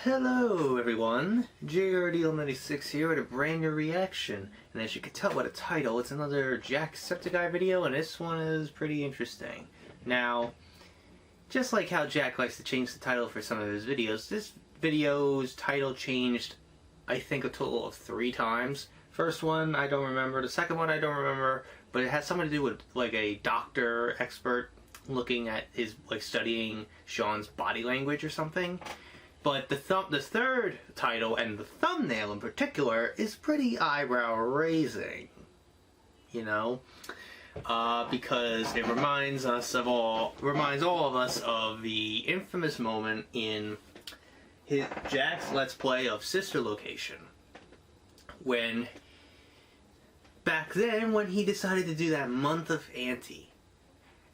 Hello everyone, JRDL96 here with a brand new reaction, and as you can tell by the title, it's another Jacksepticeye video, and this one is pretty interesting. Now, just like how Jack likes to change the title for some of his videos, this video's title changed, I think, a total of 3 times. First one, I don't remember. The second one, I don't remember, but it has something to do with, like, a doctor expert looking at his, like, studying Sean's body language or something. But the third title, and the thumbnail in particular, is pretty eyebrow-raising, you know? Because it reminds all of us of the infamous moment in Jack's Let's Play of Sister Location, when back then when he decided to do that month of Auntie,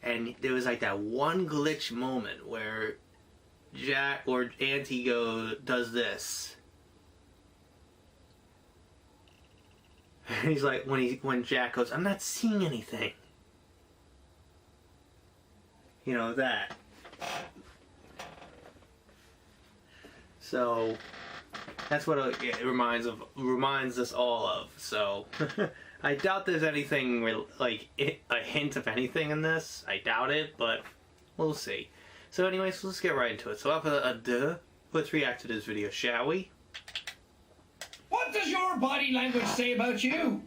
and there was like that one glitch moment where Jack or Auntie does this. And he's like, when Jack goes, "I'm not seeing anything." You know, that. So that's what it reminds us all of. So I doubt there's anything like a hint of anything in this. I doubt it, but we'll see. So anyways, let's get right into it. So without ado, let's react to this video, shall we? What does your body language say about you?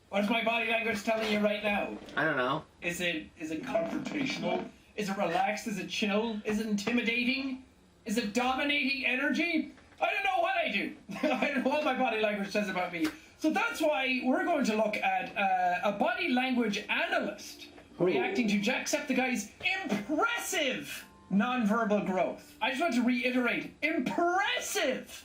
What is my body language telling you right now? I don't know. Is it confrontational? Is it relaxed? Is it chill? Is it intimidating? Is it dominating energy? I don't know what I do. I don't know what my body language says about me. So that's why we're going to look at a body language analyst reacting to Jacksepticeye's impressive non-verbal growth. I just want to reiterate, impressive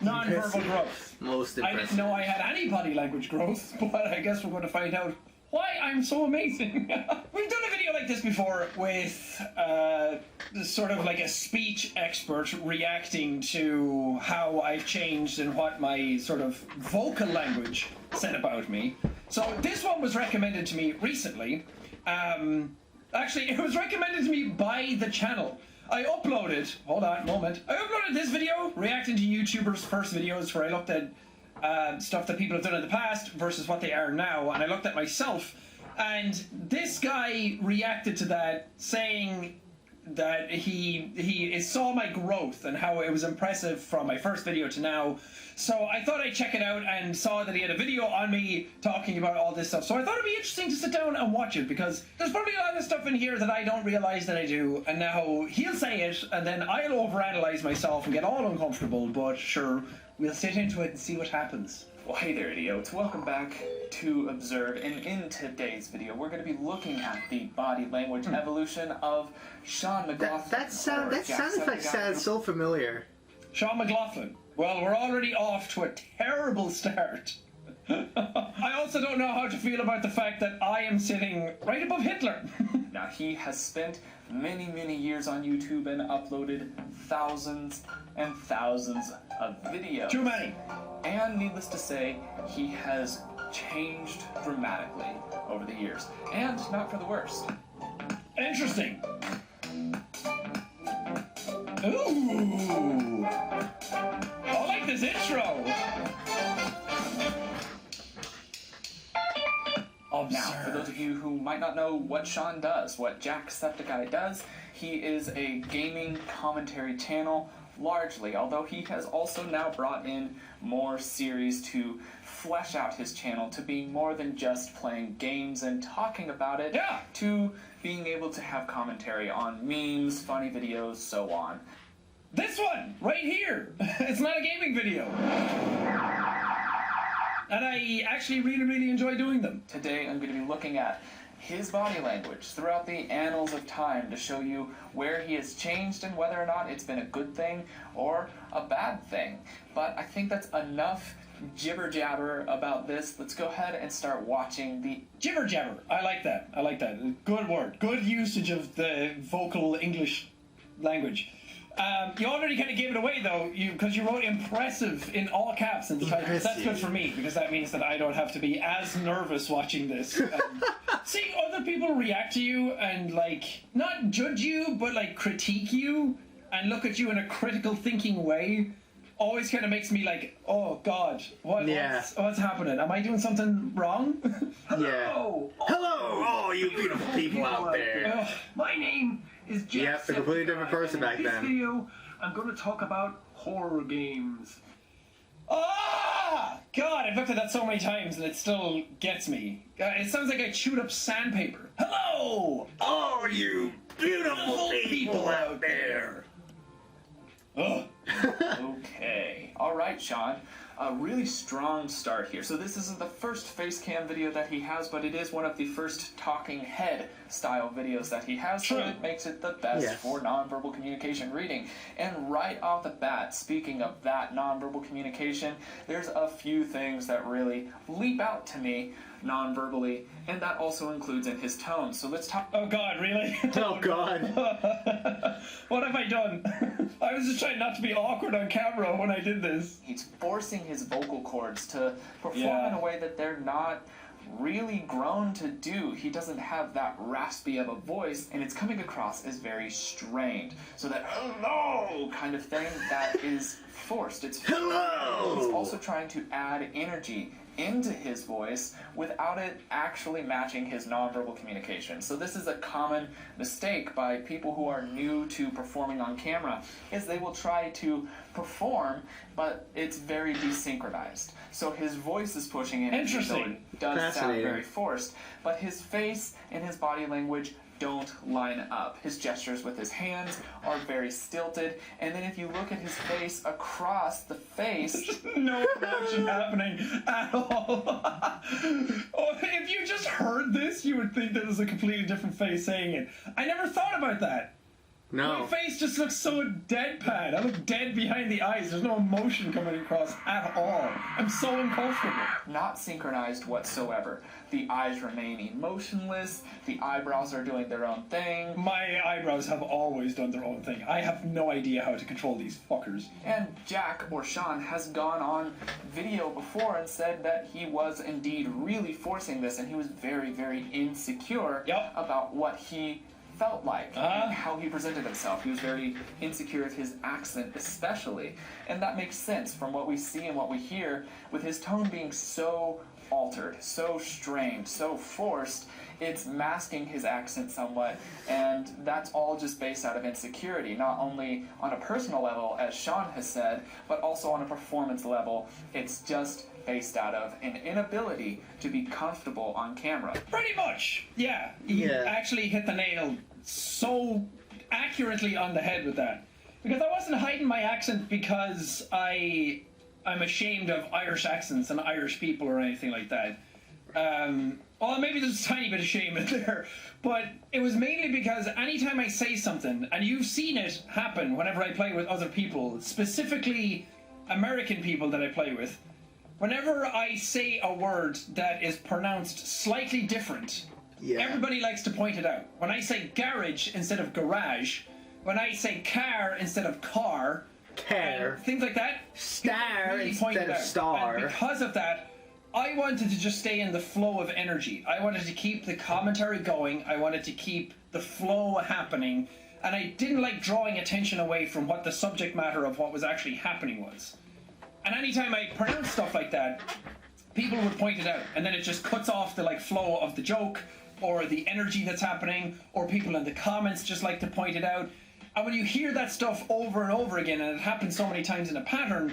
non-verbal growth. Most impressive. I didn't know I had any body language growth, but I guess we're going to find out why I'm so amazing. We've done a video like this before with sort of like a speech expert reacting to how I've changed and what my sort of vocal language said about me. So this one was recommended to me recently. Actually, it was recommended to me by the channel. I uploaded, hold on a moment, I uploaded this video reacting to YouTubers' first videos where I looked at stuff that people have done in the past versus what they are now, and I looked at myself, and this guy reacted to that saying that he saw my growth and how it was impressive from my first video to now. So I thought I'd check it out and saw that he had a video on me talking about all this stuff. So I thought it'd be interesting to sit down and watch it, because there's probably a lot of stuff in here that I don't realize that I do, and now he'll say it and then I'll overanalyze myself and get all uncomfortable, but sure, we'll sit into it and see what happens. Well, hey there, idiots. Welcome back to Observe, and in today's video, we're going to be looking at the body language evolution of Sean McLaughlin. That sound effect sounds so familiar. Sean McLaughlin. Well, we're already off to a terrible start. I also don't know how to feel about the fact that I am sitting right above Hitler. Now, he has spent many years on YouTube and uploaded thousands and thousands of videos. Too many. And needless to say, he has changed dramatically over the years, and not for the worst. Interesting. Ooh. I like this intro. Now, for those of you who might not know what Sean does, what Jacksepticeye does, he is a gaming commentary channel, largely, although he has also now brought in more series to flesh out his channel to being more than just playing games and talking about it, to being able to have commentary on memes, funny videos, so on. This one, right here, it's not a gaming video. And I actually really enjoy doing them. Today I'm going to be looking at his body language throughout the annals of time to show you where he has changed and whether or not it's been a good thing or a bad thing. But I think that's enough jibber jabber about this. Let's go ahead and start watching the jibber jabber. I like that. I like that. Good word. Good usage of the vocal English language. You already kind of gave it away, though, because you wrote impressive in all caps in the title. That's good for me, because that means that I don't have to be as nervous watching this. Seeing other people react to you and, like, not judge you, but, like, critique you and look at you in a critical thinking way, always kind of makes me like, oh God, what's happening? Am I doing something wrong? Yeah. Hello! Hello, all you beautiful people out there. My name is Jacksepticeye. Yep, a completely different person back In this then. video, I'm going to talk about horror games. Ah! God, I've looked at that so many times and it still gets me. It sounds like I chewed up sandpaper. Hello! All you beautiful people out there. Ugh. Okay. Alright, Sean. A really strong start here. So this isn't the first face cam video that he has, but it is one of the first talking head style videos that he has, so it makes it the best for nonverbal communication reading. And right off the bat, speaking of that nonverbal communication, there's a few things that really leap out to me non-verbally, and that also includes in his tone. So let's talk. Oh God, really? Oh God. What have I done? I was just trying not to be awkward on camera when I did this. He's forcing his vocal cords to perform in a way that they're not really grown to do. He doesn't have that raspy of a voice, and it's coming across as very strained. So that hello kind of thing that is forced. It's hello. He's also trying to add energy into his voice without it actually matching his nonverbal communication. So this is a common mistake by people who are new to performing on camera, is they will try to perform, but it's very desynchronized. So his voice is pushing in, so it does sound very forced, but his face and his body language don't line up. His gestures with his hands are very stilted, and then if you look at his face across the face, no emotion happening at all. Oh, if you just heard this, you would think that was a completely different face saying it. I never thought about that. No. My face just looks so deadpan. I look dead behind the eyes. There's no emotion coming across at all. I'm so uncomfortable. Not synchronized whatsoever. The eyes remain emotionless. The eyebrows are doing their own thing. My eyebrows have always done their own thing. I have no idea how to control these fuckers. And Jack, or Sean, has gone on video before and said that he was indeed really forcing this, and he was very, very insecure about what he felt like and how he presented himself. He was very insecure of his accent especially, and that makes sense from what we see and what we hear with his tone being so altered, so strained, so forced. It's masking his accent somewhat, and that's all just based out of insecurity, not only on a personal level, as Sean has said, but also on a performance level. It's just based out of an inability to be comfortable on camera. Pretty much, yeah. You actually hit the nail so accurately on the head with that. Because I wasn't hiding my accent because I'm ashamed of Irish accents and Irish people or anything like that. Well, maybe there's a tiny bit of shame in there, but it was mainly because anytime I say something, and you've seen it happen whenever I play with other people, specifically American people that I play with, whenever I say a word that is pronounced slightly different, everybody likes to point it out. When I say garage instead of garage, when I say car instead of car, things like that, star really instead of star. And because of that, I wanted to just stay in the flow of energy. I wanted to keep the commentary going. I wanted to keep the flow happening. And I didn't like drawing attention away from what the subject matter of what was actually happening was. And anytime I pronounce stuff like that, people would point it out. And then it just cuts off the flow of the joke or the energy that's happening, or people in the comments just like to point it out. And when you hear that stuff over and over again, and it happens so many times in a pattern,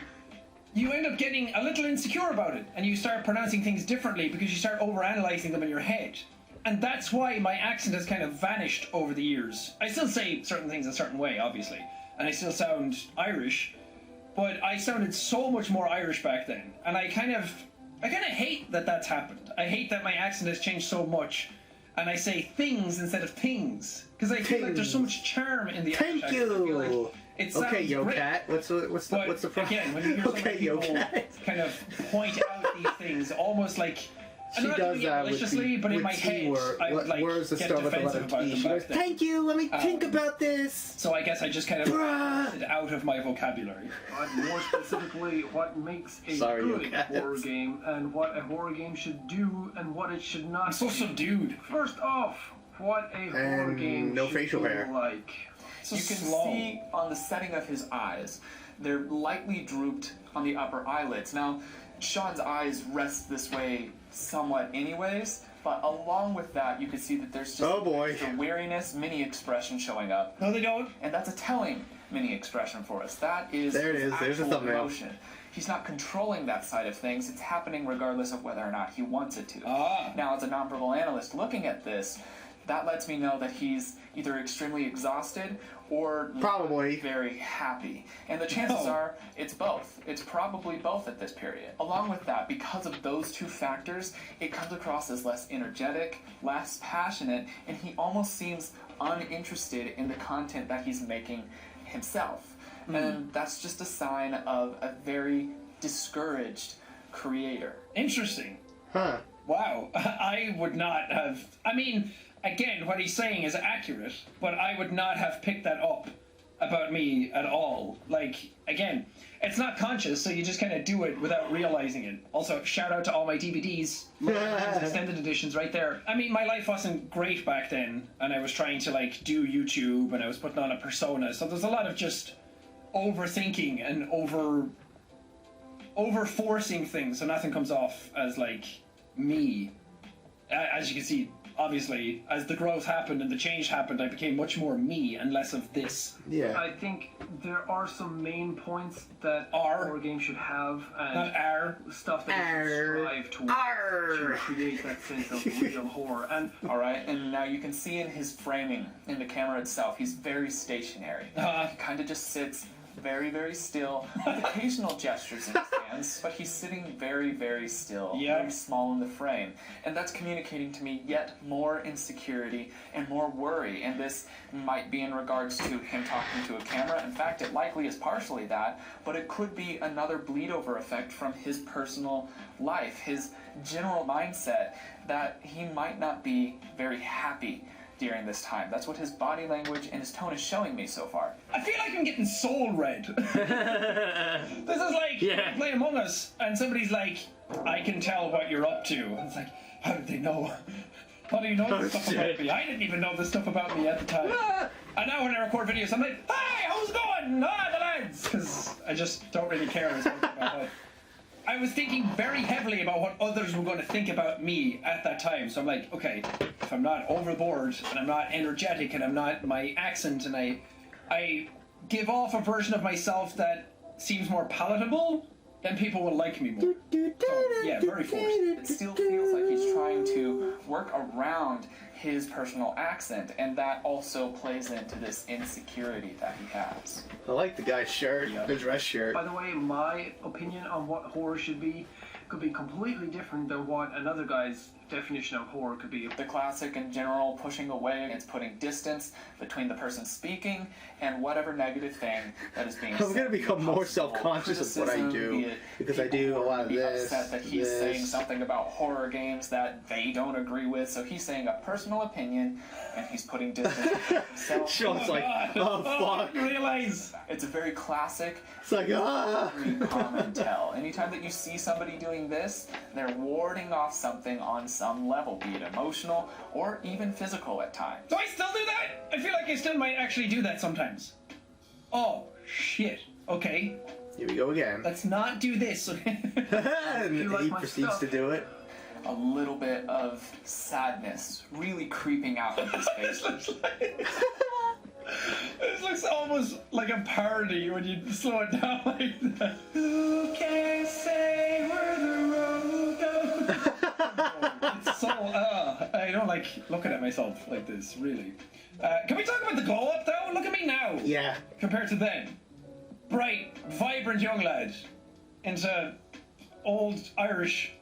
you end up getting a little insecure about it, and you start pronouncing things differently because you start overanalyzing them in your head. And that's why my accent has kind of vanished over the years. I still say certain things a certain way, obviously, and I still sound Irish, but I sounded so much more Irish back then, and I kind of hate that that's happened. I hate that my accent has changed so much, and I say things instead of things, because I feel like there's so much charm in the Irish accent. Thank you! It sounds okay, yo great. cat. What's the problem? Again, when you hear okay, yo cat. kind of point out these things, almost like she does that maliciously, but in my head, I would where's the get stuff with the defensive letter about T? them She goes, back then. thank you. Let me think about this. So I guess I just kind of took it out of my vocabulary. But more specifically, what makes a good horror game, and what a horror game should do, and what it should not. I'm so subdued. First off, what a horror game no should facial be hair. like. You can see on the setting of his eyes they're lightly drooped on the upper eyelids. Now, Sean's eyes rest this way somewhat anyways, but along with that, you can see that there's just a weariness mini expression showing up. No, they don't. And that's a telling mini expression for us. That is there it is. There's a thumbnail. Emotion. He's not controlling that side of things. It's happening regardless of whether or not he wants it to. Now, as a nonverbal analyst looking at this, that lets me know that he's either extremely exhausted or probably very happy. And the chances are it's both. It's probably both at this period. Along with that, because of those two factors, it comes across as less energetic, less passionate, and he almost seems uninterested in the content that he's making himself. And that's just a sign of a very discouraged creator. Interesting. Huh. Wow. I would not have... I mean, again, what he's saying is accurate, but I would not have picked that up about me at all. Like, again, it's not conscious, so you just kind of do it without realizing it. Also, shout out to all my DVDs, my extended editions right there. I mean, my life wasn't great back then, and I was trying to, like, do YouTube, and I was putting on a persona, so there's a lot of just overthinking and over-forcing things, so nothing comes off as, like, me. As you can see, obviously, as the growth happened and the change happened, I became much more me and less of this. Yeah. I think there are some main points that horror games should have, and stuff that it should strive towards to create that sense of real horror. And alright, and now you can see in his framing, in the camera itself, he's very stationary. He kind of just sits very, very still, with occasional gestures in his hands, but he's sitting very, very still, very small in the frame. And that's communicating to me yet more insecurity and more worry, and this might be in regards to him talking to a camera. In fact, it likely is partially that, but it could be another bleed-over effect from his personal life, his general mindset, that he might not be very happy during this time. That's what his body language and his tone is showing me so far. I feel like I'm getting soul read. This is like play Among Us, and somebody's like, I can tell what you're up to. And it's like, how did they know? How do you know this stuff about me? I didn't even know this stuff about me at the time. And now when I record videos, I'm like, hey, how's it going? The lads! Because I just don't really care as much about it. I was thinking very heavily about what others were going to think about me at that time. So I'm like, okay, if I'm not overboard and I'm not energetic and I'm not my accent and I give off a version of myself that seems more palatable, then people will like me more. So, yeah, very forced. It still feels like he's trying to work around his personal accent, and that also plays into this insecurity that he has. I like the guy's shirt, the dress shirt. by the way, my opinion on what horror should be could be completely different than what another guy's definition of horror could be. The classic in general, pushing away, it's putting distance between the person speaking and whatever negative thing that is being said. I'm going to become more self-conscious of what I do, because I do a lot of this, upset that he's saying something about horror games that they don't agree with, so he's saying a personal opinion, and he's putting distance between himself. Sean's like, oh fuck. Realize. It's a very classic, It's like, very common tell. Anytime that you see somebody doing this, they're warding off something on some level, be it emotional or even physical at times. Do I still do that? I feel like I still might actually do that sometimes. Oh, shit. Okay. Here we go again. Let's not do this. And he proceeds to do it. A little bit of sadness really creeping out in his face. This looks almost like a parody when you slow it down like that. Who can say where the road goes? It's so, I don't like looking at myself like this, really. Can we talk about the glow up though? Look at me now. Yeah. Compared to then. Bright, vibrant young lad into old Irish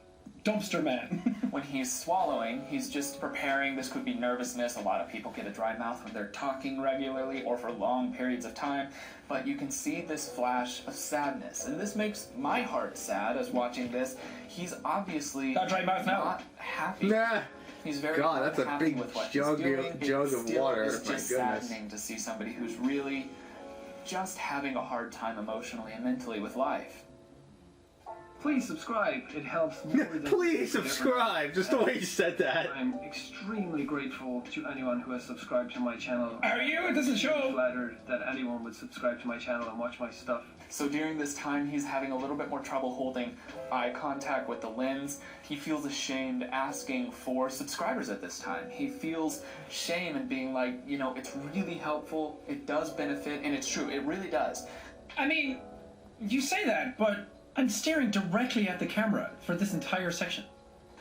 dumpster man. When he's swallowing, he's just preparing. This could be nervousness. A lot of people get a dry mouth when they're talking regularly or for long periods of time. But you can see this flash of sadness. And this makes my heart sad as watching this. He's obviously got dry mouth now. Not happy. Nah. He's very God, that's a happy big with what jug he's doing. of water. It's My just goodness. saddening to see somebody who's really just having a hard time emotionally and mentally with life. Please subscribe. It helps more than Please subscribe. Just the way you said that. I'm extremely grateful to anyone who has subscribed to my channel. Are you? It doesn't show. I'm flattered that anyone would subscribe to my channel and watch my stuff. So during this time, he's having a little bit more trouble holding eye contact with the lens. He feels ashamed asking for subscribers at this time. He feels shame in being like, you know, it's really helpful, it does benefit, and it's true, it really does. I mean, you say that, but I'm staring directly at the camera for this entire section.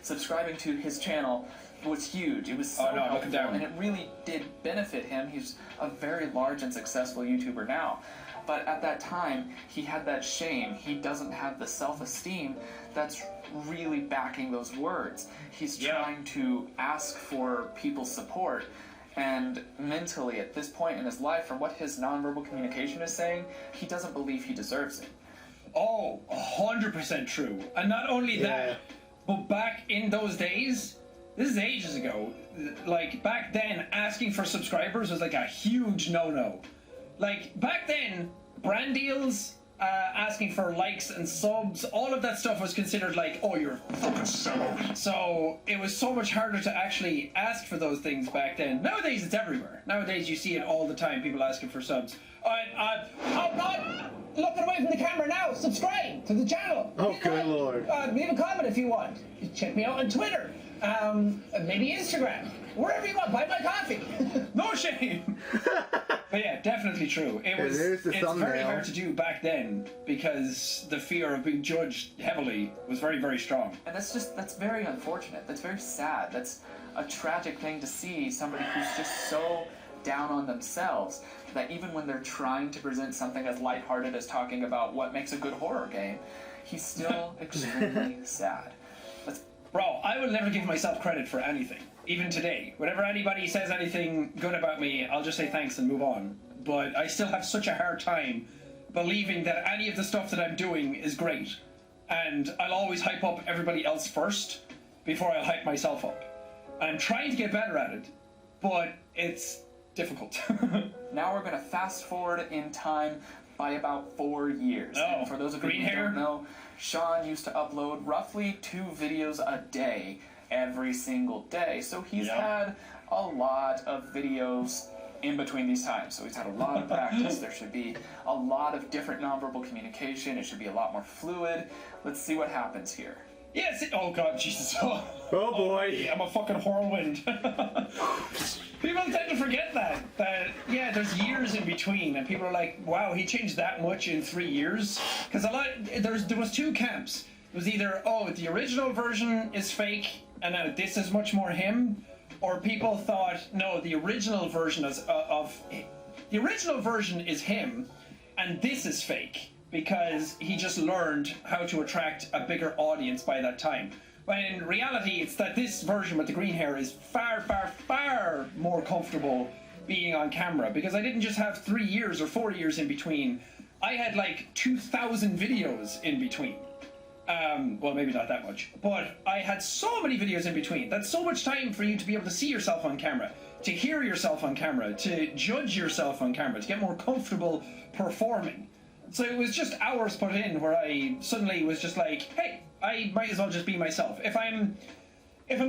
Subscribing to his channel was huge. It was so helpful, and it really did benefit him. He's a very large and successful YouTuber now. But at that time, he had that shame. He doesn't have the self-esteem that's really backing those words. He's trying to ask for people's support, and mentally, at this point in his life, from what his nonverbal communication is saying, he doesn't believe he deserves it. Oh, 100% true. And not only that, but back in those days, this is ages ago, like back then, asking for subscribers was like a huge no-no. Like back then, brand deals, asking for likes and subs, all of that stuff was considered like, oh, you're a fucking sellout. So it was so much harder to actually ask for those things back then. Nowadays, it's everywhere. Nowadays, you see it all the time, people asking for subs. Oh God, looking away from the camera now, subscribe to the channel. Oh, good lord. Leave a comment if you want. Check me out on Twitter. Maybe Instagram. Wherever you want, buy my coffee. No shame. But yeah, definitely true. It's very hard to do back then because the fear of being judged heavily was very, very strong. And that's very unfortunate. That's very sad. That's a tragic thing to see, somebody who's just so down on themselves that even when they're trying to present something as lighthearted as talking about what makes a good horror game, he's still extremely sad. Bro, I will never give myself credit for anything. Even today. Whenever anybody says anything good about me, I'll just say thanks and move on. But I still have such a hard time believing that any of the stuff that I'm doing is great. And I'll always hype up everybody else first before I'll hype myself up. And I'm trying to get better at it, but it's difficult. Now we're going to fast forward in time by about 4 years. Oh, and for those of you who don't know, Sean used to upload roughly 2 videos a day every single day. So he's had a lot of videos in between these times. So he's had a lot of practice. There should be a lot of different nonverbal communication. It should be a lot more fluid. Let's see what happens here. Yes. Oh God, Jesus. Oh boy. I'm a fucking whirlwind. People tend to forget that yeah, there's years in between, and people are like, wow, he changed that much in 3 years. Because there was 2 camps. It was either, oh, the original version is fake, and now this is much more him, or people thought, no, the original version the original version is him, and this is fake because he just learned how to attract a bigger audience by that time. When in reality, it's that this version with the green hair is far, far, far more comfortable being on camera, because I didn't just have 3 years or 4 years in between. I had like 2,000 videos in between. Well, maybe not that much, but I had so many videos in between. That's so much time for you to be able to see yourself on camera, to hear yourself on camera, to judge yourself on camera, to get more comfortable performing. So it was just hours put in where I suddenly was just like, hey, I might as well just be myself. If I'm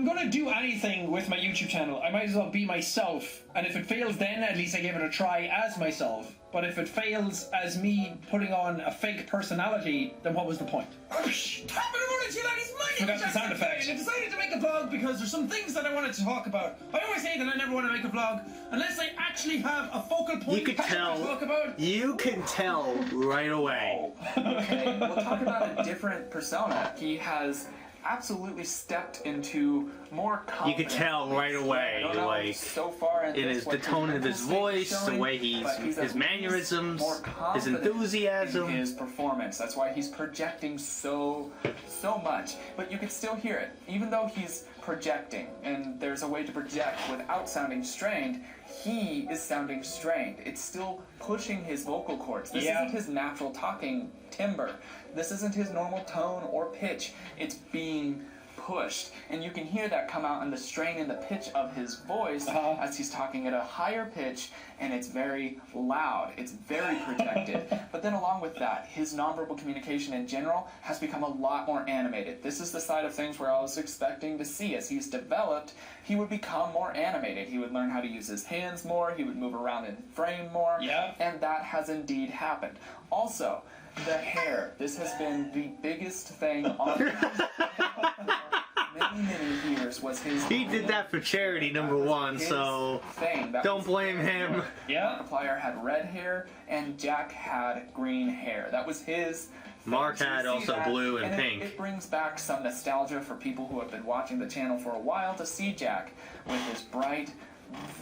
gonna do anything with my YouTube channel, I might as well be myself. And if it fails then, at least I gave it a try as myself. But if it fails as me putting on a fake personality, then what was the point? Top of the morning to you, ladies. My name Forgot is the sound effect. I decided to make a vlog because there's some things that I wanted to talk about. I always say that I never want to make a vlog unless I actually have a focal point You could to tell. talk about. You can tell right away. Okay, we'll talk about a different persona. He has absolutely stepped into more confidence. You could tell right away, like, so far it is the tone of his voice, the way his mannerisms, his enthusiasm, in his performance. That's why he's projecting so much. But you can still hear it, even though he's projecting, and there's a way to project without sounding strained. He is sounding strained. It's still pushing his vocal cords. This isn't his natural talking timbre. This isn't his normal tone or pitch. It's being pushed. And you can hear that come out in the strain and the pitch of his voice as he's talking at a higher pitch, and it's very loud. It's very projected. But then along with that, his nonverbal communication in general has become a lot more animated. This is the side of things where I was expecting to see as he's developed, he would become more animated. He would learn how to use his hands more, he would move around in frame more, and that has indeed happened. Also, The hair. This has been the biggest thing on many years was his... He did that for charity, number one, so don't blame him. Yeah. Markiplier had red hair, and Jack had green hair. That was his... Mark had also blue and pink. It brings back some nostalgia for people who have been watching the channel for a while to see Jack with his bright,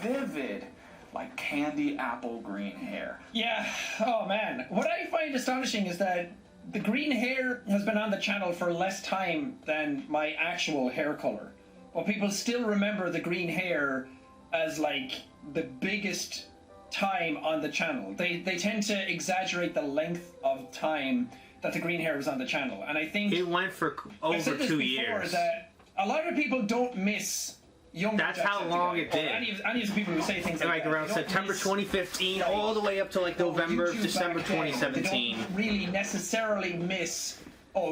vivid, like candy apple green hair. Yeah, oh man. What I find astonishing is that the green hair has been on the channel for less time than my actual hair color. But people still remember the green hair as like the biggest time on the channel. They tend to exaggerate the length of time that the green hair was on the channel. And I think it went for over 2 years. That a lot of people don't miss younger That's how long it did. Any of the people who say things like that. Around September 2015, all the way up to like November, December 2017. They don't really necessarily miss.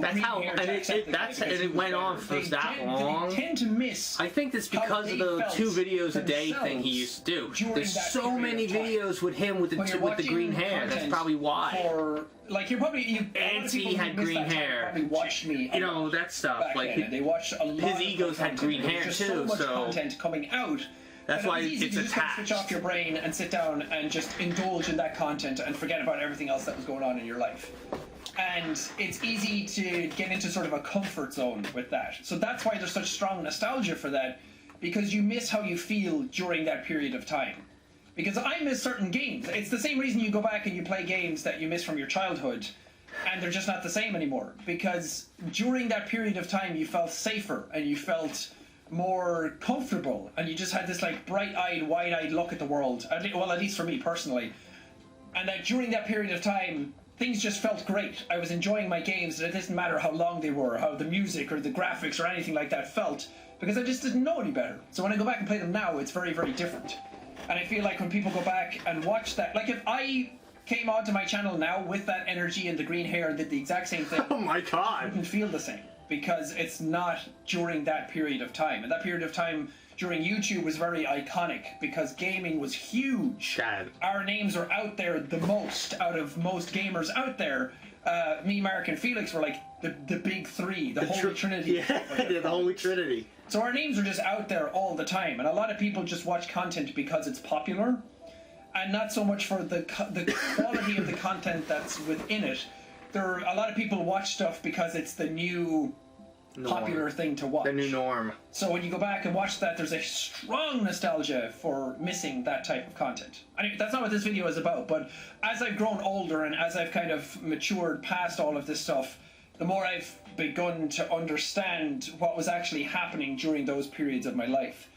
That's how, and it went on for that long. They tend to miss. I think it's because of the 2 videos a day thing he used to do. There's so many videos with him with the green hair. That's probably why. Like you're probably Auntie had green hair. Probably watched me. You know that stuff. Like they watched a lot. His egos had green hair too. So much content coming out. That's why it's attached. Switch off your brain and sit down and just indulge in that content and forget about everything else that was going on in your life. And it's easy to get into sort of a comfort zone with that. So that's why there's such strong nostalgia for that, because you miss how you feel during that period of time. Because I miss certain games. It's the same reason you go back and you play games that you miss from your childhood, and they're just not the same anymore. Because during that period of time you felt safer, and you felt more comfortable, and you just had this like bright-eyed, wide-eyed look at the world. Well, at least for me personally. And that during that period of time, things just felt great. I was enjoying my games, and it didn't matter how long they were, how the music or the graphics or anything like that felt, because I just didn't know any better. So when I go back and play them now, it's very, very different. And I feel like when people go back and watch that, like if I came onto my channel now with that energy and the green hair and did the exact same thing, oh my god, it wouldn't feel the same, because it's not during that period of time. And that period of time during YouTube was very iconic because gaming was huge. Chad. Our names were out there the most out of most gamers out there. Me, Mark, and Felix were like the big 3, the Holy Trinity. Yeah, the Holy Trinity. So our names are just out there all the time, and a lot of people just watch content because it's popular, and not so much for the quality of the content that's within it. A lot of people watch stuff because it's the new popular thing to watch. The new norm. So when you go back and watch that, there's a strong nostalgia for missing that type of content. Anyway, that's not what this video is about, but as I've grown older and as I've kind of matured past all of this stuff, the more I've begun to understand what was actually happening during those periods of my life.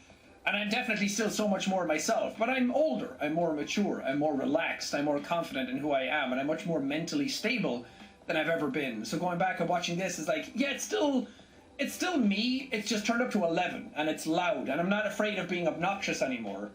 And I'm definitely still so much more myself, but I'm older, I'm more mature, I'm more relaxed, I'm more confident in who I am, and I'm much more mentally stable than I've ever been. So going back and watching this is like, yeah, it's still me, it's just turned up to 11, and it's loud, and I'm not afraid of being obnoxious anymore,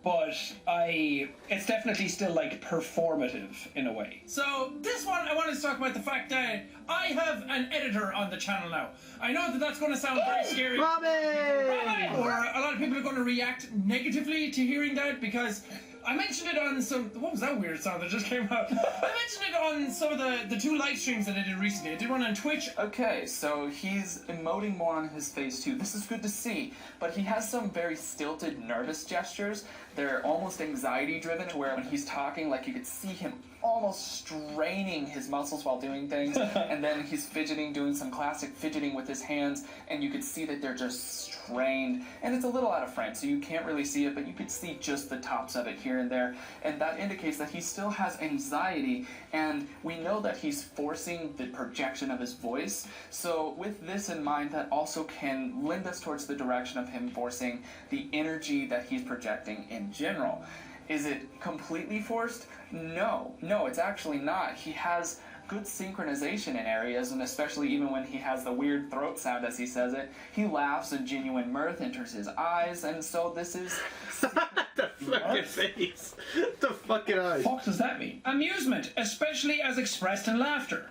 but it's definitely still like performative in a way. So this one, I wanted to talk about the fact that I have an editor on the channel now. I know that that's going to sound very scary. Robin! Or a lot of people are going to react negatively to hearing that, because I mentioned it on some... What was that weird sound that just came out? I mentioned it on some of the 2 live streams that I did recently. I did one on Twitch. Okay, so he's emoting more on his face too. This is good to see, but he has some very stilted, nervous gestures. They're almost anxiety-driven, where when he's talking, like you could see him almost straining his muscles while doing things, and then he's fidgeting, doing some classic fidgeting with his hands, and you could see that they're just strained, and it's a little out of frame, so you can't really see it, but you could see just the tops of it here and there, and that indicates that he still has anxiety, and we know that he's forcing the projection of his voice. So with this in mind, that also can lend us towards the direction of him forcing the energy that he's projecting in general. Is it completely forced? No, it's actually not. He has good synchronization in areas, and especially even when he has the weird throat sound as he says it, he laughs and genuine mirth enters his eyes, and so this is... The fucking face. The fucking eyes. What does that mean? Amusement, especially as expressed in laughter.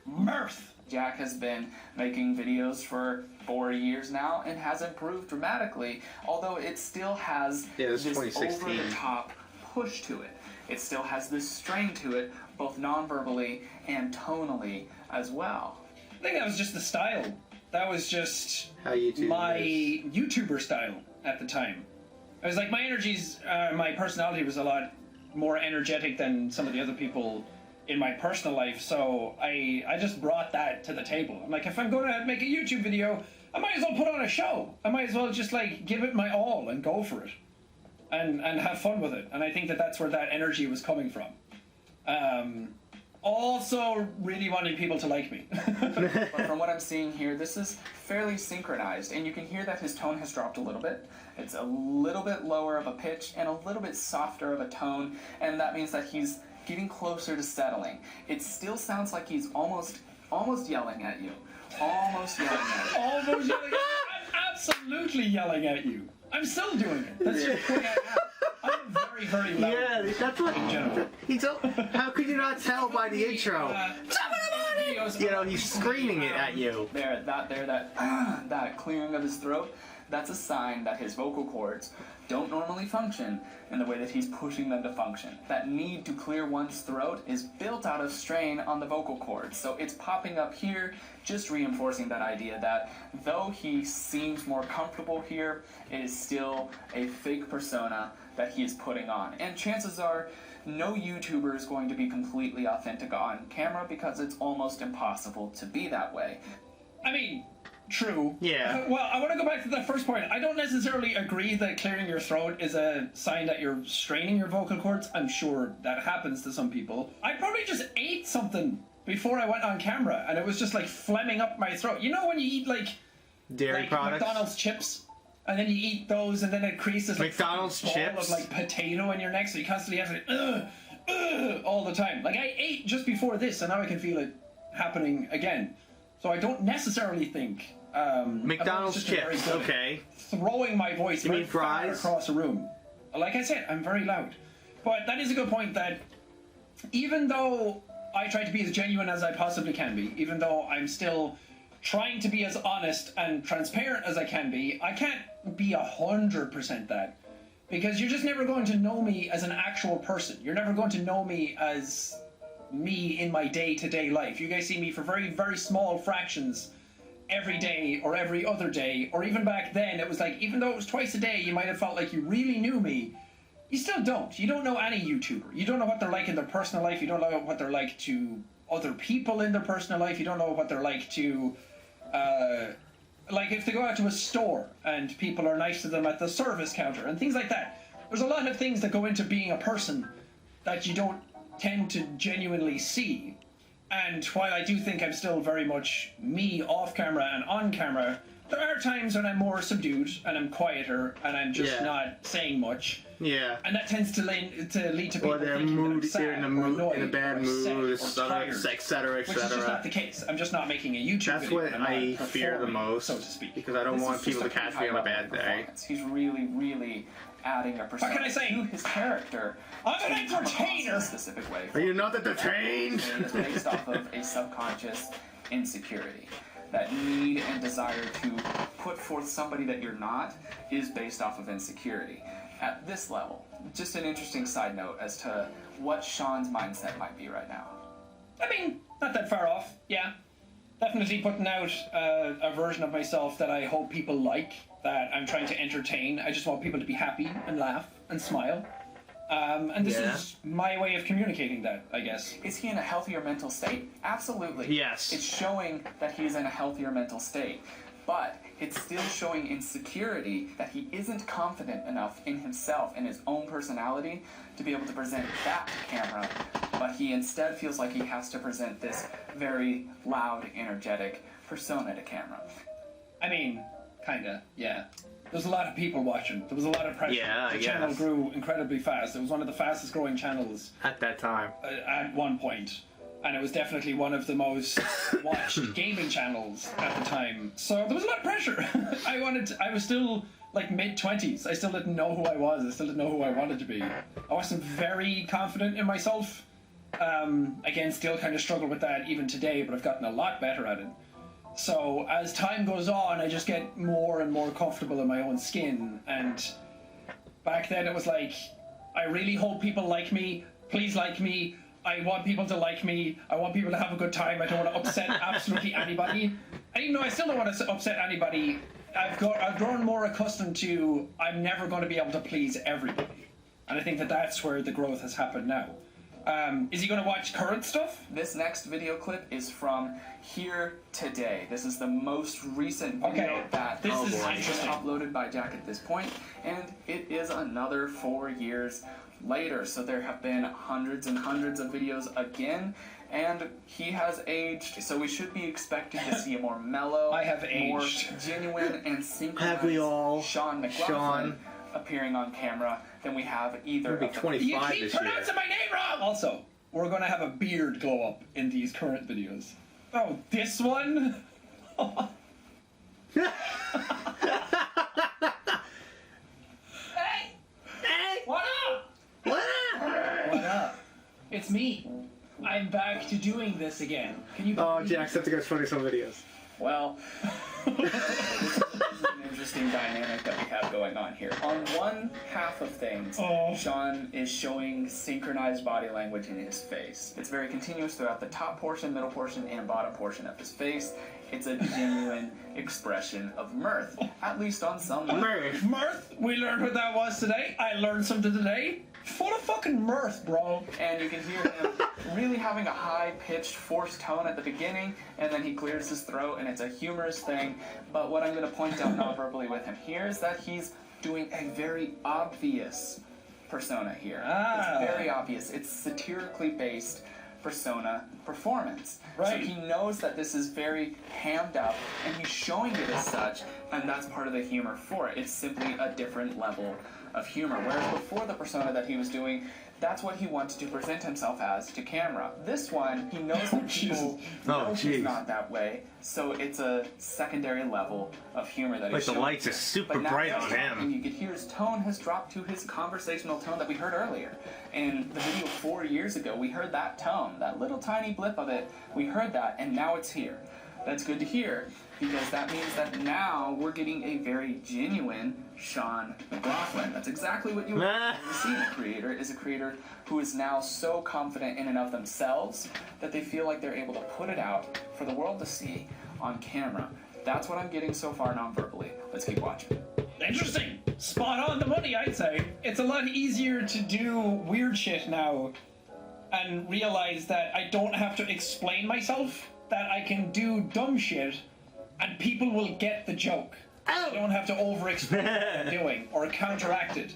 Mirth. Jack has been making videos for 4 years now and has improved dramatically, although it still has this over-the-top push to it. It still has this strain to it, both non-verbally and tonally as well. I think that was just the style. That was just How you do my this. YouTuber style at the time. I was like, my energies, my personality was a lot more energetic than some of the other people in my personal life, so I just brought that to the table. I'm like, if I'm going to make a YouTube video, I might as well put on a show. I might as well just like give it my all and go for it, and have fun with it. And I think that that's where that energy was coming from. Also, really wanting people to like me. But from what I'm seeing here, this is fairly synchronized, and you can hear that his tone has dropped a little bit. It's a little bit lower of a pitch and a little bit softer of a tone, and that means that he's getting closer to settling. It still sounds like he's almost yelling at you. Almost yelling at you. Almost yelling at you. I'm absolutely yelling at you. I'm still doing it. That's just putting it out. I'm very, very loud. Yeah, that's what. In general. How could you not tell by the intro? You know, he's screaming it at you. That clearing of his throat, that's a sign that his vocal cords don't normally function in the way that he's pushing them to function. That need to clear one's throat is built out of strain on the vocal cords. So it's popping up here, just reinforcing that idea that though he seems more comfortable here, it is still a fake persona that he is putting on. And chances are, no YouTuber is going to be completely authentic on camera because it's almost impossible to be that way. I mean, true. Yeah. Well, I want to go back to that first point. I don't necessarily agree that clearing your throat is a sign that you're straining your vocal cords. I'm sure that happens to some people. I probably just ate something before I went on camera, and it was just like phlegming up my throat. You know when you eat like Dairy products. McDonald's chips, and then you eat those, and then it creases like McDonald's a ball chips? of like potato in your neck, so you constantly have to all the time. Like I ate just before this, and now I can feel it happening again. So I don't necessarily think McDonald's chips. Okay. Throwing my voice You very mean far fries? across a room. Like I said, I'm very loud. But that is a good point that even though I try to be as genuine as I possibly can be, even though I'm still trying to be as honest and transparent as I can be, I can't be 100% that. Because you're just never going to know me as an actual person. You're never going to know me as me in my day-to-day life. You guys see me for very, very small fractions every day or every other day, or even back then it was like, even though it was twice a day, you might have felt like you really knew me. You still don't. You don't know any YouTuber. You don't know what they're like in their personal life. You don't know what they're like to other people in their personal life. You don't know what they're like to like if they go out to a store and people are nice to them at the service counter and things like that. There's a lot of things that go into being a person that you don't tend to genuinely see. And while I do think I'm still very much me off camera and on camera, there are times when I'm more subdued and I'm quieter and I'm just not saying much. Yeah. And that tends to lead to people Or they're thinking that I'm mood, sad they're in a or mood, annoyed in a bad or upset mood, or etc., tired, etc., which is just not etc. the case. I'm just not making a YouTube That's video. what I'm not I fear the performing, most, so to speak. because I don't This want is just people to catch me on a bad day. performance. He's really, really adding a persona What can I say? to his character. I'm an to come across in entertainer. a specific way. Are you not entertained? It's based off of a subconscious insecurity. That need and desire to put forth somebody that you're not is based off of insecurity. At this level, just an interesting side note as to what Sean's mindset might be right now. I mean, not that far off, yeah. Definitely putting out a version of myself that I hope people like, that I'm trying to entertain. I just want people to be happy and laugh and smile. And this is my way of communicating that, I guess. Is he in a healthier mental state? Absolutely. Yes. It's showing that he's in a healthier mental state. But it's still showing insecurity, that he isn't confident enough in himself and his own personality to be able to present that to camera. But he instead feels like he has to present this very loud, energetic persona to camera. I mean, kinda, yeah. There's a lot of people watching. There was a lot of pressure. Yeah, I the channel guess. grew incredibly fast. It was one of the fastest growing channels At that time. at one point. And it was definitely one of the most watched gaming channels at the time. So there was a lot of pressure. I was still like mid-20s. I still didn't know who I was. I still didn't know who I wanted to be. I wasn't very confident in myself. Again, still kind of struggle with that even today, but I've gotten a lot better at it. So as time goes on, I just get more and more comfortable in my own skin. And back then it was like, I really hope people like me. Please like me. I want people to like me. I want people to have a good time. I don't want to upset absolutely anybody. And even though I still don't want to upset anybody, I've grown more accustomed to I'm never going to be able to please everybody. And I think that that's where the growth has happened now. Is he going to watch current stuff? This next video clip is from here today. This is the most recent video that has been uploaded by Jack at this point, and it is another 4 years later. So there have been hundreds and hundreds of videos again, and he has aged. So we should be expecting to see a more mellow, more genuine and synchronized Sean McLaughlin appearing on camera than we have either. He'll be 25 this year. You keep pronouncing my name wrong! Also, we're going to have a beard glow up in these current videos. Oh, this one? Hey! Hey! What up? What up? What up? It's me. I'm back to doing this again. Can you believe Jacksepticeye's funny some videos. Well, this is an interesting dynamic that we have going on here. On one half of things, Sean is showing synchronized body language in his face. It's very continuous throughout the top portion, middle portion, and bottom portion of his face. It's a genuine expression of mirth, at least on some level. Mirth? We learned what that was today. I learned something today. Full of fucking mirth, bro. And you can hear him really having a high-pitched, forced tone at the beginning, and then he clears his throat, and it's a humorous thing. But what I'm going to point out non-verbally with him here is that he's doing a very obvious persona here. It's very obvious. It's satirically based persona performance. Right. So he knows that this is very hammed up, and he's showing it as such, and that's part of the humor for it. It's simply a different level of humor. Whereas before the persona that he was doing, that's what he wanted to present himself as to camera. This one, he knows that people know he's not that way, so it's a secondary level of humor that he's showing. Like the lights are super bright on him. And you could hear his tone has dropped to his conversational tone that we heard earlier. In the video 4 years ago, we heard that tone, that little tiny blip of it, we heard that, and now it's here. That's good to hear, because that means that now we're getting a very genuine Sean McLaughlin. That's exactly what you want to see in a creator, is a creator who is now so confident in and of themselves that they feel like they're able to put it out for the world to see on camera. That's what I'm getting so far non-verbally. Let's keep watching. Interesting. Spot on the money, I'd say. It's a lot easier to do weird shit now and realize that I don't have to explain myself, that I can do dumb shit and people will get the joke. I don't have to over-explain what I'm doing or counteract it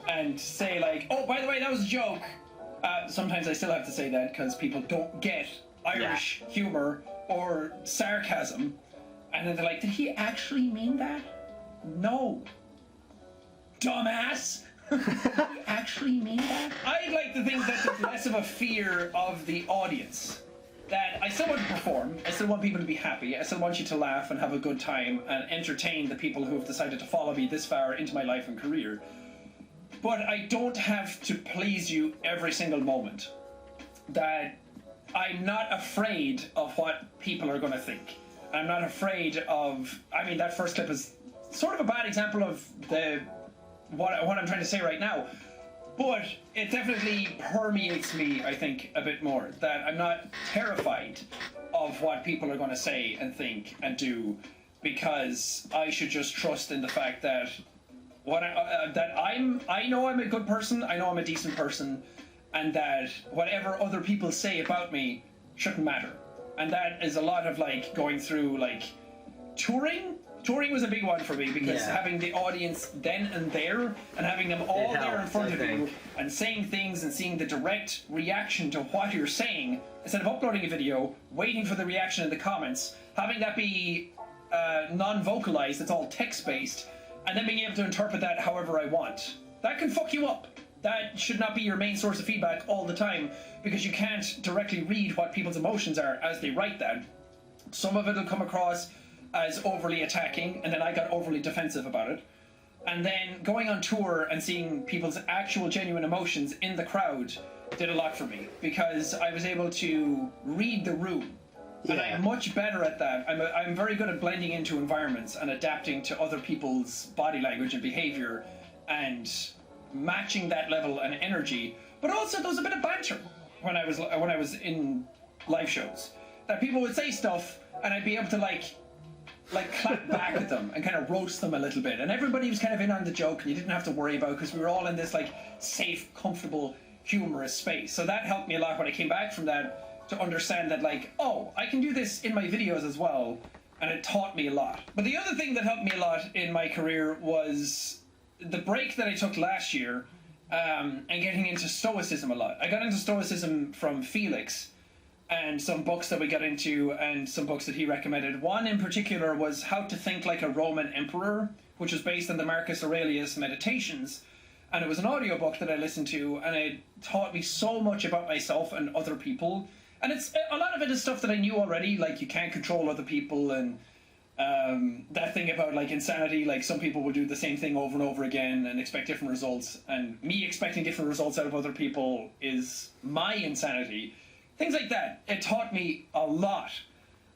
and say like, oh, by the way, that was a joke. Sometimes I still have to say that because people don't get Irish humor or sarcasm. And then they're like, did he actually mean that? No. Dumbass. Did he actually mean that? I'd like to think that there's less of a fear of the audience. That I still want to perform, I still want people to be happy, I still want you to laugh and have a good time and entertain the people who have decided to follow me this far into my life and career. But I don't have to please you every single moment. That I'm not afraid of what people are going to think. I'm not afraid of... I mean, that first clip is sort of a bad example of what I'm trying to say right now. But it definitely permeates me, I think, a bit more. That I'm not terrified of what people are going to say and think and do, because I should just trust in the fact that I know I'm a good person, I know I'm a decent person, and that whatever other people say about me shouldn't matter. And that is a lot of like going through like touring. Touring was a big one for me because having the audience then and there and having them all there in front of you and saying things and seeing the direct reaction to what you're saying instead of uploading a video, waiting for the reaction in the comments, having that be non-vocalized, it's all text-based, and then being able to interpret that however I want. That can fuck you up. That should not be your main source of feedback all the time because you can't directly read what people's emotions are as they write that. Some of it will come across as overly attacking, and then I got overly defensive about it. And then going on tour and seeing people's actual genuine emotions in the crowd did a lot for me, because I was able to read the room. And I'm much better at that. I'm very good at blending into environments and adapting to other people's body language and behavior and matching that level and energy. But also there's a bit of banter. when I was in live shows, that people would say stuff and I'd be able to like clap back at them and kind of roast them a little bit, and everybody was kind of in on the joke and you didn't have to worry about, because we were all in this like safe, comfortable, humorous space. So that helped me a lot when I came back from that, to understand that like, oh, I can do this in my videos as well, and it taught me a lot. But the other thing that helped me a lot in my career was the break that I took last year, and getting into stoicism a lot. I got into stoicism from Felix, and some books that we got into, and some books that he recommended. One in particular was How to Think Like a Roman Emperor, which was based on the Marcus Aurelius Meditations, and it was an audiobook that I listened to, and it taught me so much about myself and other people. And it's a lot of it is stuff that I knew already, like you can't control other people, and that thing about like insanity, like some people will do the same thing over and over again and expect different results, and me expecting different results out of other people is my insanity. Things like that. It taught me a lot,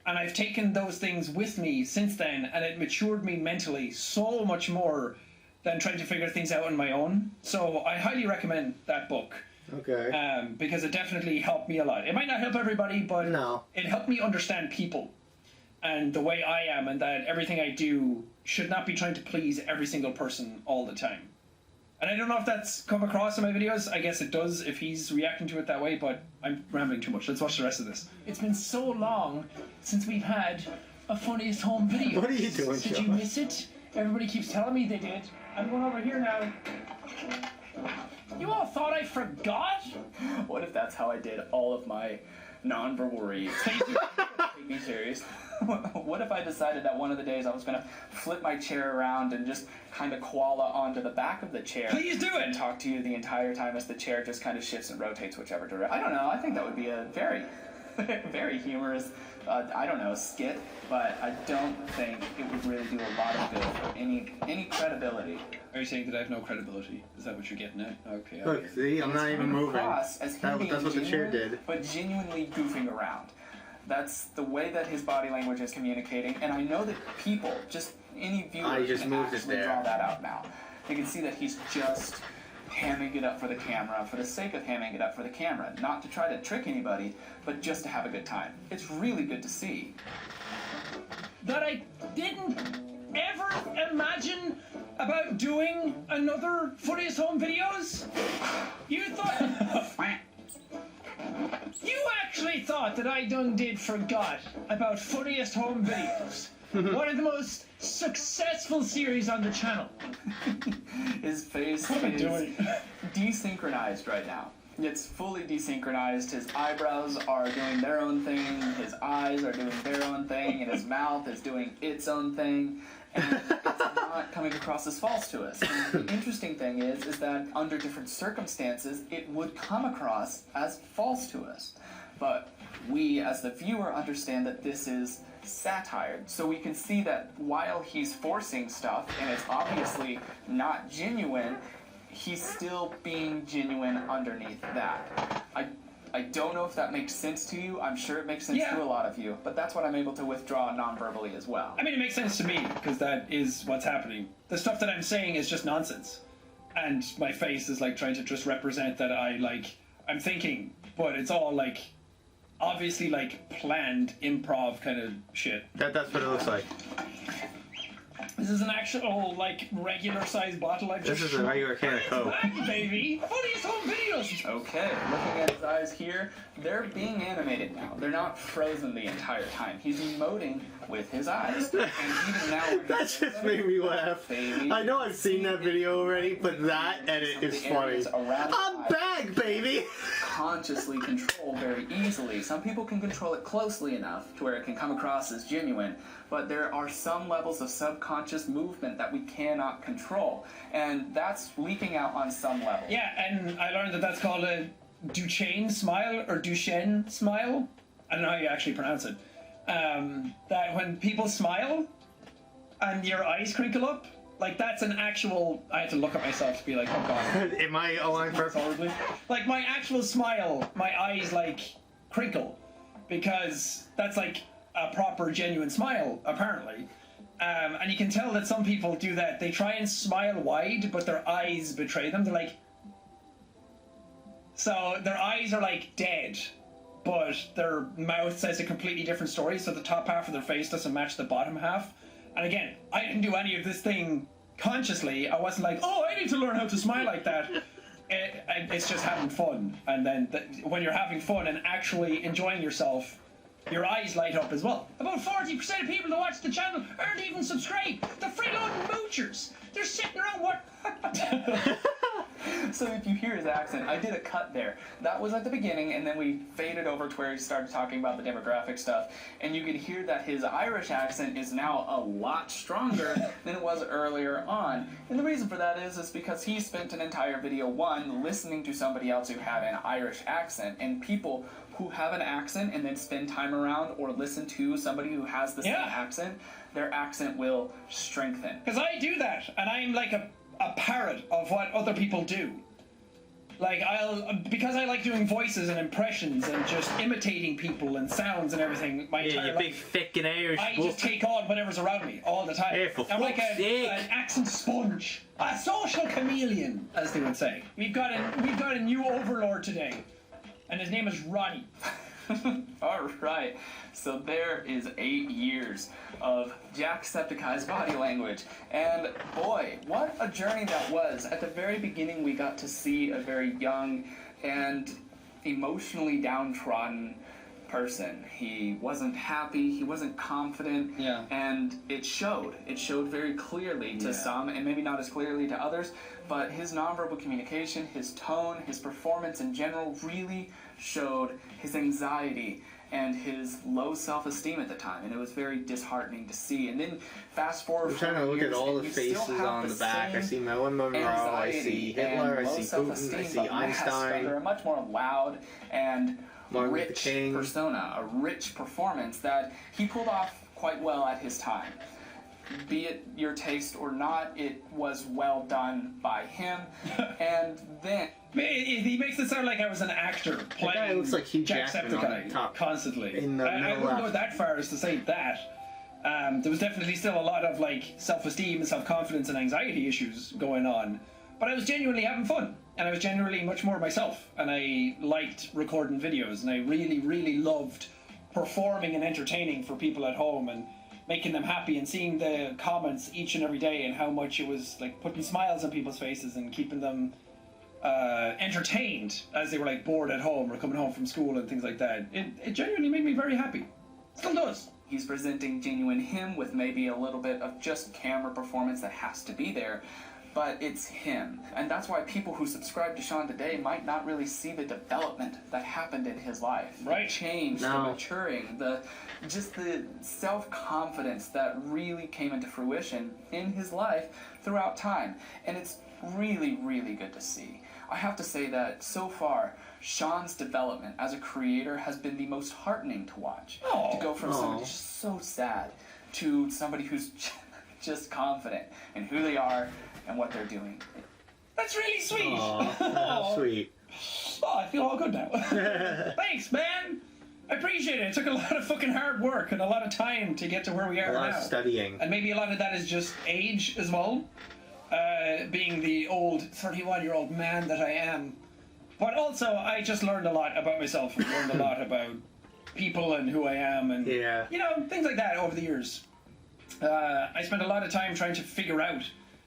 and I've taken those things with me since then, and it matured me mentally so much more than trying to figure things out on my own. So I highly recommend that book. Okay. Because it definitely helped me a lot. It might not help everybody, but it helped me understand people and the way I am, and that everything I do should not be trying to please every single person all the time. And I don't know if that's come across in my videos. I guess it does if he's reacting to it that way, but I'm rambling too much. Let's watch the rest of this. It's been so long since we've had a Funniest Home video. What are you doing, Did you miss it? Everybody keeps telling me they did. I'm going over here now. You all thought I forgot? What if that's how I did all of my non-verbal reads? Take me serious. What if I decided that one of the days I was going to flip my chair around and just kind of koala onto the back of the chair? Please do it! And talk to you the entire time as the chair just kind of shifts and rotates whichever direction. I don't know. I think that would be a very, very humorous, skit. But I don't think it would really do a lot of good for any credibility. Are you saying that I have no credibility? Is that what you're getting at? Okay. Look, see, I'm not even moving. As him That's what the chair did. But genuinely goofing around. That's the way that his body language is communicating, and I know that people, just any viewer, can actually draw that out now. They can see that he's just hamming it up for the camera for the sake of hamming it up for the camera, not to try to trick anybody, but just to have a good time. It's really good to see. That I didn't ever imagine about doing another Funniest Home videos? You thought... You actually thought that I did forgot about Funniest Home Videos. One of the most successful series on the channel. His face is desynchronized right now. It's fully desynchronized. His eyebrows are doing their own thing, his eyes are doing their own thing, and his mouth is doing its own thing. And it's not coming across as false to us. And the interesting thing is that under different circumstances, it would come across as false to us. But we, as the viewer, understand that this is satire. So we can see that while he's forcing stuff, and it's obviously not genuine, he's still being genuine underneath that. I don't know if that makes sense to you. I'm sure it makes sense to a lot of you, but that's what I'm able to withdraw non-verbally as well. I mean, it makes sense to me, because that is what's happening. The stuff that I'm saying is just nonsense. And my face is, like, trying to just represent that I'm thinking, but it's all, like, obviously, like, planned improv kind of shit. That's what it looks like. This is an actual, like, regular-sized bottle I've just... This is a regular can of Coke. Back, baby! Funniest Home Videos! Okay, looking at his eyes here, they're being animated now. They're not frozen the entire time. He's emoting with his eyes. And even now... That just made me laugh. Baby. I know I've seen that video already, but that edit is funny. I'm back, baby! Consciously control very easily. Some people can control it closely enough to where it can come across as genuine, but there are some levels of subconscious movement that we cannot control, and that's leaking out on some level. Yeah, and I learned that that's called a Duchenne smile, or Duchenne smile. I don't know how you actually pronounce it. That when people smile and your eyes crinkle up, like, that's an actual... I had to look at myself to be like, oh god. Am I horribly? Like, my actual smile, my eyes, like, crinkle. Because that's, like, a proper, genuine smile, apparently. And you can tell that some people do that. They try and smile wide, but their eyes betray them. They're like... So their eyes are like dead, but their mouth says a completely different story, so the top half of their face doesn't match the bottom half. And again, I didn't do any of this thing consciously. I wasn't like, oh, I need to learn how to smile like that. It's just having fun. And then when you're having fun and actually enjoying yourself, your eyes light up as well. About 40% of people that watch the channel aren't even subscribed. They're freeloading moochers. They're sitting around what? So if you hear his accent, I did a cut there. That was at the beginning, and then we faded over to where he started talking about the demographic stuff, and you could hear that his Irish accent is now a lot stronger than it was earlier on. And the reason for that is because he spent an entire video one listening to somebody else who had an Irish accent, and people who have an accent and then spend time around or listen to somebody who has the same accent, their accent will strengthen. Because I do that, and I'm like a parrot of what other people do. Like, because I like doing voices and impressions and just imitating people and sounds and everything my entire life. Big, thick and Irish. I just take on whatever's around me all the time. I'm like an accent sponge. A social chameleon, as they would say. We've got a new overlord today, and his name is Ronnie. Alright, so there is 8 years of Jacksepticeye's body language, and boy, what a journey that was. At the very beginning we got to see a very young and emotionally downtrodden person. He wasn't happy, he wasn't confident, and it showed. It showed very clearly to some, and maybe not as clearly to others, but his nonverbal communication, his tone, his performance in general really showed his anxiety and his low self-esteem at the time, and it was very disheartening to see. And then fast forward, I'm trying to look at all the faces on the back. I see Marilyn Monroe, I see Hitler, I see Putin, I see Einstein. They're a much more loud and rich persona, a rich performance that he pulled off quite well at his time. Be it your taste or not, it was well done by him. And then he makes it sound like I was an actor playing. The guy looks like Hugh Jackman constantly. I wouldn't go that far as to say that. There was definitely still a lot of like self-esteem, self-confidence, and anxiety issues going on. But I was genuinely having fun, and I was genuinely much more myself. And I liked recording videos, and I really, really loved performing and entertaining for people at home, and making them happy, and seeing the comments each and every day, and how much it was like putting smiles on people's faces and keeping them entertained as they were like bored at home or coming home from school and things like that. It genuinely made me very happy. Still does. He's presenting genuine him with maybe a little bit of just camera performance that has to be there, but it's him. And that's why people who subscribe to Sean today might not really see the development that happened in his life. Right. The change, the maturing, just the self-confidence that really came into fruition in his life throughout time. And it's really, really good to see. I have to say that so far, Sean's development as a creator has been the most heartening to watch. To go from somebody just so sad to somebody who's just confident in who they are and what they're doing. That's really sweet. That's sweet. Oh, I feel all good now. Thanks, man. I appreciate it. It took a lot of fucking hard work and a lot of time to get to where we are now. A lot of studying. And maybe a lot of that is just age as well. Being the old 31-year-old man that I am. But also, I just learned a lot about myself and learned a lot about people and who I am and, you know, things like that over the years. I spent a lot of time trying to figure out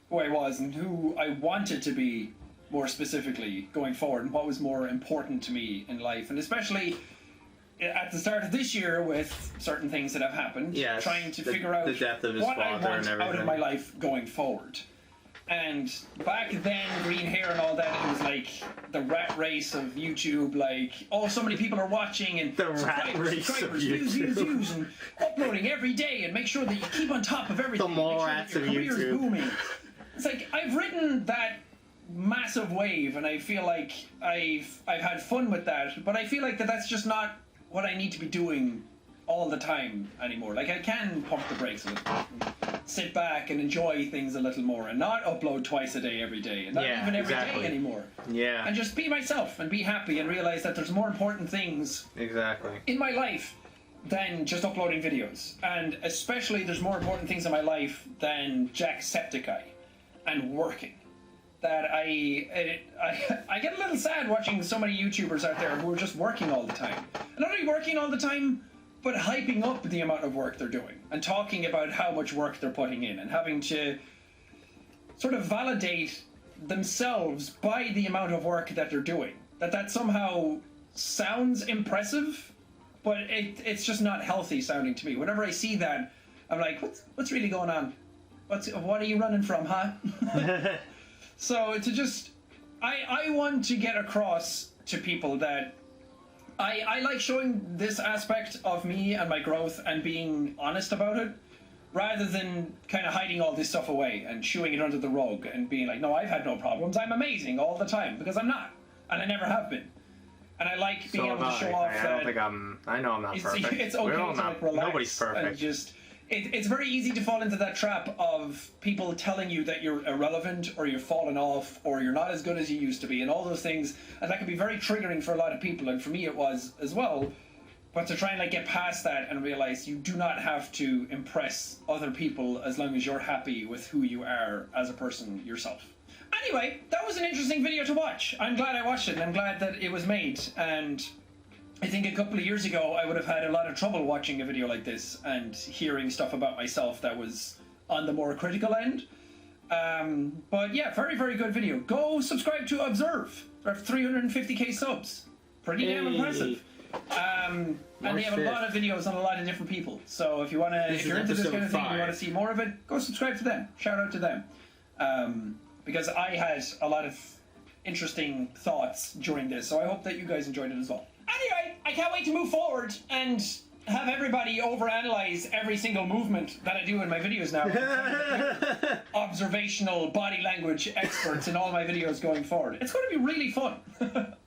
who I was and who I wanted to be more specifically going forward, and what was more important to me in life. And especially at the start of this year with certain things that have happened, trying to figure out the death of his what I father want and out of my life going forward. And back then, green hair and all that, it was like the rat race of YouTube, like, oh, so many people are watching, and the rat race of views, and uploading every day, and make sure that you keep on top of everything. The more rats of YouTube. Booming. It's like, I've ridden that massive wave, and I feel like I've had fun with that, but I feel like that's just not what I need to be doing all the time anymore. Like, I can pump the brakes a little bit, sit back and enjoy things a little more, and not upload twice a day every day, and not even every day anymore. And just be myself and be happy and realize that there's more important things in my life than just uploading videos. And especially there's more important things in my life than Jacksepticeye and working. that I get a little sad watching so many YouTubers out there who are just working all the time. And not only working all the time, but hyping up the amount of work they're doing and talking about how much work they're putting in and having to sort of validate themselves by the amount of work that they're doing. That somehow sounds impressive, but it's just not healthy sounding to me. Whenever I see that, I'm like, what's really going on? What are you running from, huh? So to just, I want to get across to people that I like showing this aspect of me and my growth and being honest about it, rather than kind of hiding all this stuff away and shooing it under the rug and being like, no, I've had no problems, I'm amazing all the time, because I'm not, and I never have been. And I like being able to show off that. I know I'm not perfect. It's okay to like relax. Nobody's perfect. And just, it's very easy to fall into that trap of people telling you that you're irrelevant or you've fallen off or you're not as good as you used to be and all those things. And that can be very triggering for a lot of people. And for me it was as well. But to try and like get past that and realize you do not have to impress other people as long as you're happy with who you are as a person yourself. Anyway, that was an interesting video to watch. I'm glad I watched it and I'm glad that it was made. And I think a couple of years ago I would have had a lot of trouble watching a video like this and hearing stuff about myself that was on the more critical end. But yeah, very, very good video. Go subscribe to Observe. They have 350k subs. Pretty damn impressive. And they have a lot of videos on a lot of different people. So if you want to, if you're into this kind of thing and you want to see more of it, go subscribe to them. Shout out to them. Because I had a lot of interesting thoughts during this, so I hope that you guys enjoyed it as well. Anyway, I can't wait to move forward and have everybody overanalyze every single movement that I do in my videos now. Observational body language experts in all my videos going forward. It's going to be really fun. But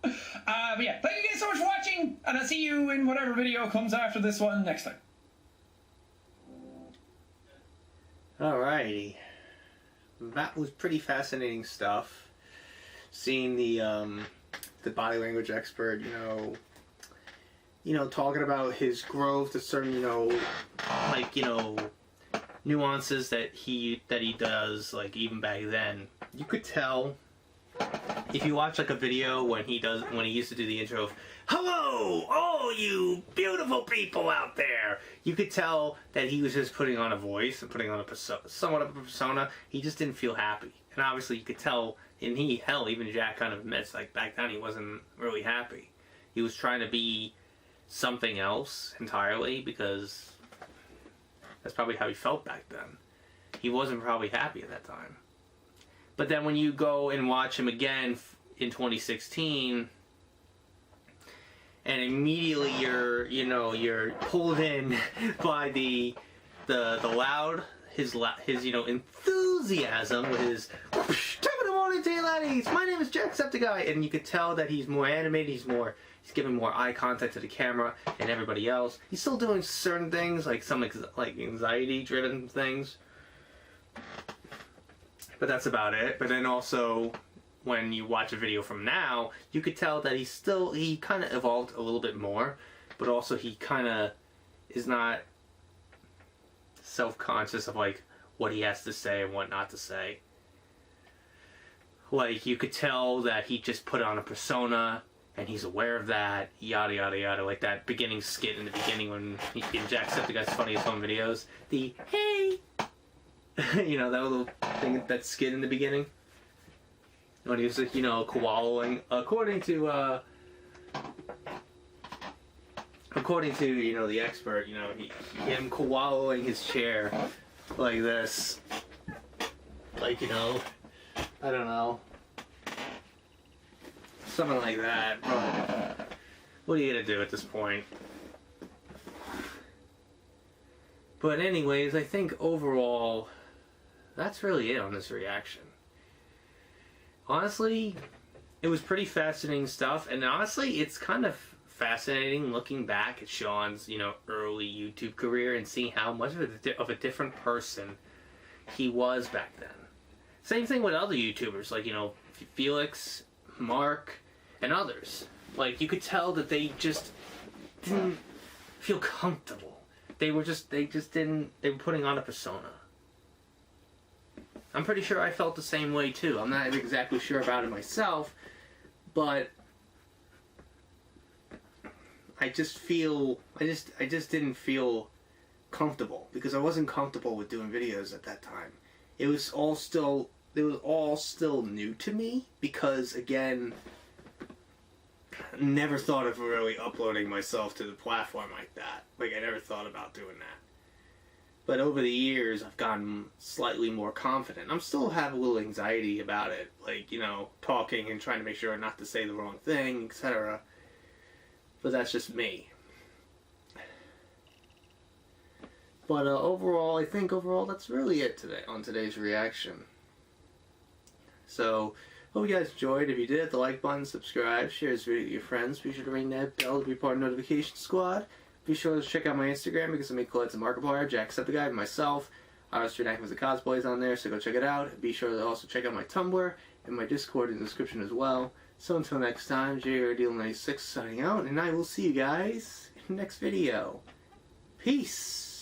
yeah, thank you guys so much for watching, and I'll see you in whatever video comes after this one next time. Alrighty. That was pretty fascinating stuff. Seeing the body language expert, talking about his growth to certain, nuances that he does, like even back then. You could tell if you watch like a video when he used to do the intro of "Hello, all you beautiful people out there," you could tell that he was just putting on a voice and putting on a somewhat of a persona. He just didn't feel happy, and obviously you could tell. And even Jack kind of admits, like back then he wasn't really happy. He was trying to be something else entirely because that's probably how he felt back then. He wasn't probably happy at that time. But then when you go and watch him again in 2016, and immediately you're pulled in by the loud his enthusiasm with his top of the morning to you laddies, my name is Jacksepticeye, and you could tell that he's more animated, he's giving more eye contact to the camera and everybody else. He's still doing certain things, like some like anxiety-driven things, but that's about it. But then also, when you watch a video from now, you could tell that he kind of evolved a little bit more, but also he kind of is not self-conscious of like what he has to say and what not to say. Like you could tell that he just put on a persona and he's aware of that, yada yada yada, like that beginning skit in the beginning when he in Jacksepticeye's Funniest Home Videos, the hey that little thing, that skit in the beginning when he was koalaing, according to the expert, him koalaing his chair like this, like I don't know, something like that. But what are you gonna do at this point? But anyways, I think overall that's really it on this reaction. Honestly, it was pretty fascinating stuff, and honestly it's kind of fascinating looking back at Sean's early YouTube career and seeing how much of a different person he was back then. Same thing with other YouTubers like Felix, Mark, and others. Like you could tell that they just didn't feel comfortable. They were putting on a persona. I'm pretty sure I felt the same way too. I'm not exactly sure about it myself, but I just didn't feel comfortable, because I wasn't comfortable with doing videos at that time. It was all still new to me, because again, never thought of really uploading myself to the platform like that. Like, I never thought about doing that. But over the years, I've gotten slightly more confident. I'm still have a little anxiety about it, like, you know, talking and trying to make sure not to say the wrong thing, etc. But that's just me. But overall, I think that's really it today on today's reaction. So, hope you guys enjoyed. If you did, hit the like button, subscribe, share this video with your friends. Be sure to ring that bell to be part of the notification squad. Be sure to check out my Instagram, because I make collabs with Markiplier, Jacksepticeye, and myself. I was doing acting as a cosplays on there, so go check it out. Be sure to also check out my Tumblr and my Discord in the description as well. So until next time, JRDeal96 signing out, and I will see you guys in the next video. Peace!